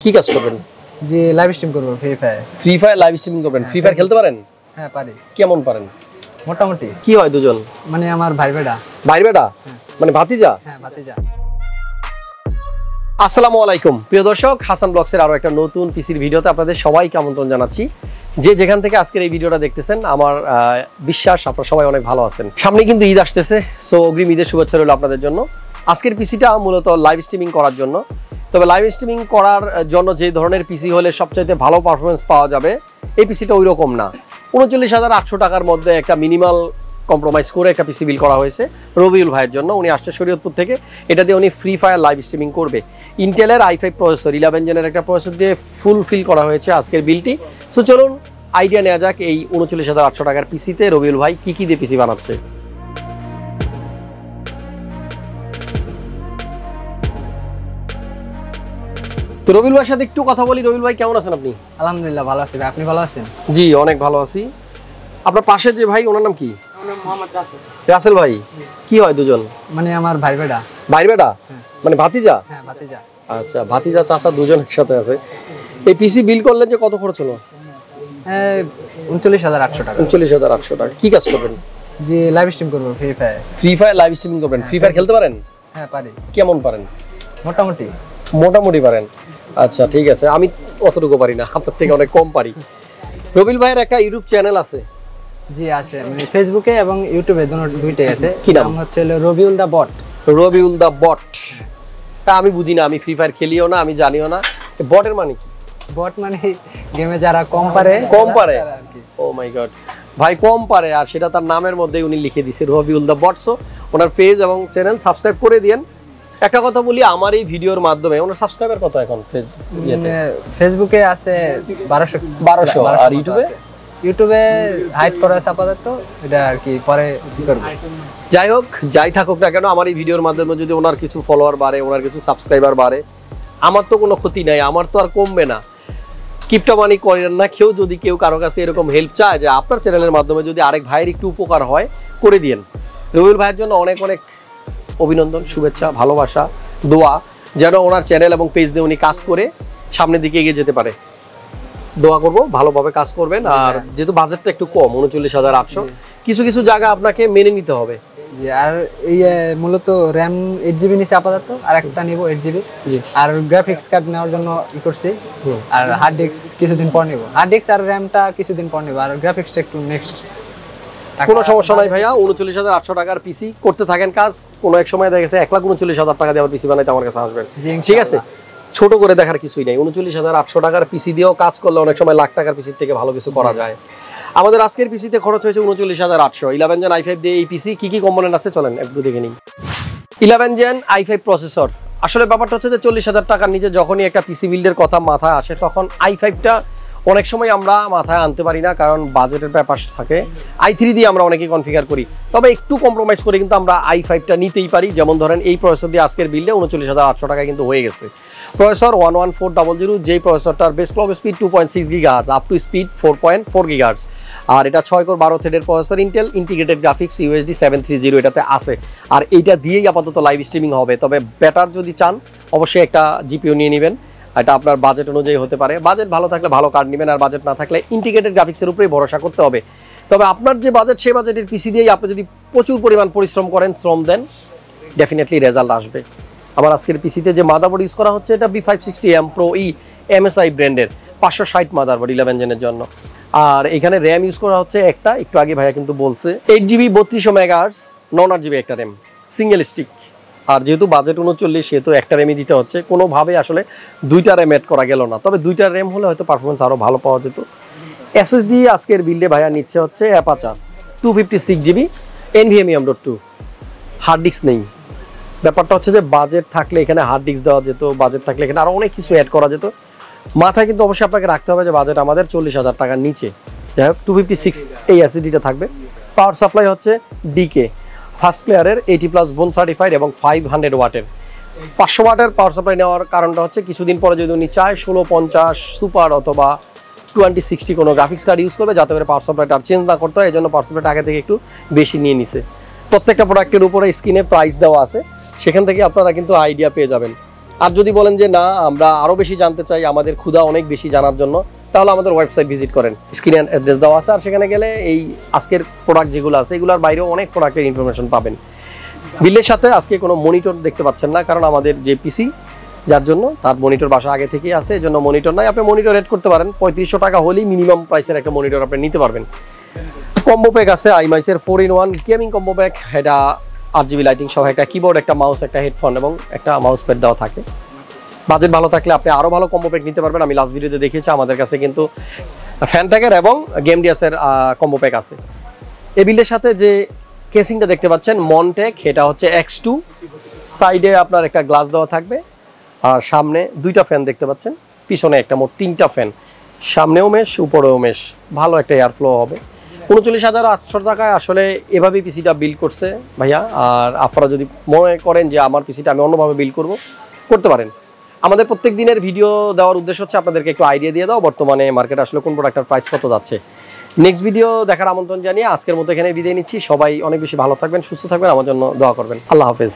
কি কাজ করবেন? জি লাইভ স্ট্রিম করব ফ্রি ফায়ার লাইভ স্ট্রিমিং করবেন। ফ্রি ফায়ার খেলতে পারেন? হ্যাঁ পারি। কেমন পারেন? মোটামুটি। কি হয় দুজন? মানে আমার ভাই বেটা। ভাই বেটা? মানে ভাতিজা? হ্যাঁ ভাতিজা। আসসালামু আলাইকুম প্রিয় দর্শক, হাসান ব্লগসের আরো একটা নতুন পিসির ভিডিওতে আপনাদের সবাইকে আমন্ত্রণ জানাচ্ছি। যে যেখান থেকে আজকের এই ভিডিওটা দেখতেছেন, আমার বিশ্বাস আপনারা সবাই অনেক ভালো আছেন। সামনে কিন্তু ঈদ আসতেছে, সো অগ্রিম ঈদের শুভেচ্ছা রইল আপনাদের জন্য। আজকের পিসিটা মূলত লাইভ স্ট্রিমিং করার জন্য। তবে লাইভ স্ট্রিমিং করার জন্য যে ধরনের পিসি হলে সবচাইতে ভালো পারফরমেন্স পাওয়া যাবে, এই পিসিটা ওই রকম না। 39,800 টাকার মধ্যে একটা মিনিমাল কম্প্রোমাইজ করে একটা পিসি বিল করা হয়েছে রবিউল ভাইয়ের জন্য। উনি আসছে শরীয়তপুর থেকে। এটা দিয়ে উনি ফ্রি ফায়ার লাইভ স্ট্রিমিং করবে। ইন্টেলের i5 প্রসেসর 11 জেনের একটা প্রসেসর দিয়ে ফুলফিল করা হয়েছে আজকের বিলটি। সো চলুন আইডিয়া নেওয়া যাক এই 39,800 টাকার পিসিতে রবিউল ভাই কি দিয়ে পিসি বানাচ্ছে। তো রবিউল ভাইয়ের সাথে একটু কথা বলি। রবিউল ভাই কেমন আছেন আপনি? আলহামদুলিল্লাহ ভালো আছি ভাই, আপনি ভালো আছেন? জি অনেক ভালো আছি। আপনার পাশে যে ভাই, ওনার নাম কি? মোহাম্মদ রাসেল। রাসেল ভাই কি হয় দুজন? মানে আমার ভাই বেটা। ভাই বেটা? মানে ভাতিজা? হ্যাঁ ভাতিজা। আচ্ছা, ভাতিজা চাচা দুজন একসাথে আছে। এই পিসি বিল করলেন যে কত খরচ হলো? 39,800 টাকা। 39,800 টাকা। কি কাজ করবেন? জি লাইভ স্ট্রিম করব ফ্রি ফায়ার লাইভ স্ট্রিমিং করবেন। ফ্রি ফায়ার খেলতে পারেন? হ্যাঁ পারি। কেমন পারেন? মোটামুটি। মোটামুটি পারেন। আচ্ছা ঠিক আছে, আমি অতটুকু পারি না, আপনার থেকে অনেক কম পারি। রবিউল ভাইয়ের একটা ইউটিউব চ্যানেল আছে? জি আছে, মানে ফেসবুকে এবং ইউটিউবে দুইটাই আছে। কি নাম? হচ্ছে রবিউল দা বট। রবিউল দা বট। তা আমি বুঝি না, আমি ফ্রি ফায়ার খেলিও না, আমি জানিও না। বটের মানে কি? বট মানে গেমে যারা কম পারে। ও মাই গড, ভাই কম পারে, আর সেটা তার নামের মধ্যেই উনি লিখে দিয়েছে রবিউল দা বট। সো ওনার পেজ এবং চ্যানেল সাবস্ক্রাইব করে দিয়েন। একটা কথা বলি, আমার এই ভিডিওর মাধ্যমে ওনার সাবস্ক্রাইবার কত এখন? ফেসবুকে আছে 1200 আর ইউটিউবে হাইড করা আছে আপাতত, এটা আর কি পরে করব। যাই হোক, যাই থাকুক না কেন, আমার এই ভিডিওর মাধ্যমে যদি ওনার কিছু ফলোয়ার বাড়ে, ওনার কিছু সাবস্ক্রাইবার বাড়ে, আমার তো কোনো ক্ষতি নাই, আমার তো আর কমবে না। কিপটা মানি করেন না কেউ। যদি কেউ কারো কাছে এরকম হেল্প চায় যে আপনার চ্যানেলের মাধ্যমে যদি আরেক ভাইয়ের একটু উপকার হয়, করে দিয়েন। রবিউল ভাইয়ের জন্য অনেক অনেক অভিনন্দন, শুভেচ্ছা, ভালোবাসা, দোয়া, যেন ওনার চ্যানেল এবং পেজ দিয়ে উনি কাজ করে সামনের দিকে এগিয়ে যেতে পারে। দোয়া করব, ভালোভাবে কাজ করবেন। আর যেহেতু বাজেটটা একটু কম, 39,800, কিছু কিছু জায়গা আপনাকে মেনে নিতে হবে। জি, আর এই মূলত RAM 8GB নিচে আপাতত, আর একটা নিব 8GB। জি, আর গ্রাফিক্স কার্ড নেওয়ার জন্য ই করছি। আর হার্ড ডিস্ক কিছুদিন পর নিব। হার্ড ডিস্ক আর RAM-টা কিছুদিন পর নিব, আর গ্রাফিক্সটা একটু নেক্সট। কোনো সমস্যা নাই ভাইয়া, 39,800 টাকার পিসি করতে থাকেন কাজ। কোনো এক সময় দেখা গেছে 1,39,000 টাকা দিয়ে আবার পিসি বানাইতে আমার কাছে আসবেন। ঠিক আছে, ছোট করে দেখার কিছুই নাই। 39,800 টাকার পিসি দিয়েও কাজ করলে অনেক সময় লাখ টাকার পিসির থেকে ভালো কিছু করা যায়। আমাদের আজকের পিসিতে খরচ হয়েছে 39,800। 11 জেন i5 দিয়ে এই পিসি কি কি কম্পোনেন্ট আছে চলেন একটু দেখে নিই। 11 জেন i5 প্রসেসর। আসলে ব্যাপারটা হচ্ছে যে 40,000 টাকার নিচে যখনই একটা পিসি বিল্ডের কথা মাথায় আসে, তখন i5টা অনেক সময় আমরা মাথায় আনতে পারি না, কারণ বাজেটের ব্যাপার থাকে। i3 দিয়ে আমরা অনেকেই কনফিগার করি, তবে একটু কম্প্রোমাইজ করে কিন্তু আমরা i5টা নিতেই পারি। যেমন ধরেন এই প্রসেসর দিয়ে আজকের বিল্ডে 39,800 টাকায় কিন্তু হয়ে গেছে। প্রসেসর 11400, যেই প্রসেসরটার base clock speed 2.6 GHz up to speed 4.4 GHz। আর এটা 6 কোর 12 থ্রেডের প্রসেসর। ইন্টেল ইন্টিগ্রেটেড গ্রাফিক্স USD 730 এটাতে আছে। আর এইটা দিয়েই আপাতত লাইভ স্ট্রিমিং হবে। তবে বেটার যদি চান, অবশ্যই একটা জিপিইউ নিয়ে নেবেন। এটা আপনার বাজেট অনুযায়ী হতে পারে। বাজেট ভালো থাকলে ভালো কার্ড নেবেন, আর বাজেট না থাকলে ইন্টিগ্রেটেড গ্রাফিক্সের উপরেই ভরসা করতে হবে। তবে আপনার যে বাজেট, সেই বাজেটের পিসি দিয়েই আপনি যদি প্রচুর পরিমাণ পরিশ্রম করেন, শ্রম দেন, ডেফিনেটলি রেজাল্ট আসবে। আমার আজকের পিসিতে যে মাদারবোর্ড ইউজ করা হচ্ছে, এটা B560M Pro E MSI ব্র্যান্ডের 560 মাদারবোর্ড 11 জেনের জন্য। আর এখানে র্যাম ইউজ করা হচ্ছে একটা, একটু আগে ভাইয়া কিন্তু বলছে 8GB 3200 MHz, 9GB একটা র্যাম, সিঙ্গেল স্টিক। আর যেহেতু বাজেট 39, সেহেতু একটা র্যামই দিতে হচ্ছে। কোনোভাবে আসলে দুইটা র্যাম অ্যাড করা গেল না। তবে দুইটা র্যাম হলে হয়তো পারফরমেন্স আরও ভালো পাওয়া যেত। SSD আজকের বিল্ডে ভাইয়া নিচ্ছে হচ্ছে Apacer 256GB NVMe.2। Hard disk নেই। ব্যাপারটা হচ্ছে যে বাজেট থাকলে এখানে হার্ড ডিস্ক দেওয়া যেত, বাজেট থাকলে এখানে আরও অনেক কিছু অ্যাড করা যেত। মাথায় কিন্তু অবশ্যই আপনাকে রাখতে হবে যে বাজেট আমাদের 40,000 টাকার নিচে। যাই হোক, 256 এই SSDটা থাকবে। পাওয়ার সাপ্লাই হচ্ছে DK ফার্স্ট প্লেয়ারের 80+ বোন সার্টিফাইড এবং 500 ওয়াটের। 500 ওয়াটের পাওয়ার সাপ্লাই নেওয়ার কারণটা হচ্ছে কিছুদিন পরে যদি উনি চায় 1650 সুপার অথবা 2060 কোনো গ্রাফিক্স কার্ড ইউজ করবে, যাতে করে পাওয়ার সাপ্লাইটা আর চেঞ্জ না করতে হয়। এই জন্য পাওয়ার সাপ্লাইটা আগে থেকে একটু বেশি নিয়ে নিছে। প্রত্যেকটা প্রোডাক্টের উপরে স্ক্রিনে প্রাইস দেওয়া আছে, সেখান থেকে আপনারা কিন্তু আইডিয়া পেয়ে যাবেন। আর যদি বলেন যে না আমরা আরো বেশি জানতে চাই, আমাদের ক্ষুধা অনেক বেশি জানার জন্য, তাহলে আমাদের ওয়েবসাইট ভিজিট করেন, স্ক্রিনে অ্যাড্রেস দেওয়া আছে, আর সেখানে গেলে এই আজকের প্রোডাক্ট যেগুলো আছে এগুলোর বাইরেও অনেক প্রোডাক্টের ইনফরমেশন পাবেন। বিলের সাথে আজকে কোনো মনিটর দেখতে পাচ্ছেন না, কারণ আমাদের যে পিসি যার জন্য তার মনিটর বাসা আগে থেকেই আছে, এই জন্য মনিটর নাই। আপনি মনিটর এড করতে পারেন, 3500 টাকা হলেই মিনিমাম প্রাইসের একটা মনিটর আপনি নিতে পারবেন। কম্বো প্যাক আছে IMICE এর 4-in-1 গেমিং কম্বো প্যাক, এটা 8GB লাইটিং সহ একটা কিবোর্ড, একটা মাউস, একটা হেডফোন এবং একটা মাউস প্যাড দেওয়া থাকে। বাজেট ভালো থাকলে আপনি আরো ভালো কম্বো প্যাক নিতে পারবেন। আমি লাস্ট ভিডিওতে দেখিয়েছি আমাদের কাছে কিন্তু ফ্যানটেকের এবং গেম ডিএসের কম্বো প্যাক আছে। এই বিলের সাথে যে কেসিংটা দেখতে পাচ্ছেন মনটেক, এটা হচ্ছে X2, সাইডে আপনার একটা গ্লাস দেওয়া থাকবে, আর সামনে 2টা ফ্যান দেখতে পাচ্ছেন, পিছনে একটা, মোট 3টা ফ্যান, সামনেও মেশ উপরেও মেশ, ভালো একটা এয়ার ফ্লো হবে। 39,800 টাকায় আসলে এভাবেই পিসিটা বিল্ড করছে ভাইয়া। আর আপনারা যদি মনে করেন যে আমার পিসিটা আমি অন্যভাবে বিল্ড করতে পারেন। আমাদের প্রত্যেক দিনের ভিডিও দেওয়ার উদ্দেশ্য হচ্ছে আপনাদেরকে একটু আইডিয়া দিয়ে দাও বর্তমানে মার্কেটে আসলে কোন প্রোডাক্টের প্রাইস কত যাচ্ছে। নেক্সট ভিডিও দেখার আমন্ত্রণ জানিয়ে আজকের মতো এখানে বিদায় নিচ্ছি। সবাই অনেক বেশি ভালো থাকবেন, সুস্থ থাকবেন, আমার জন্য দোয়া করবেন। আল্লাহ হাফেজ।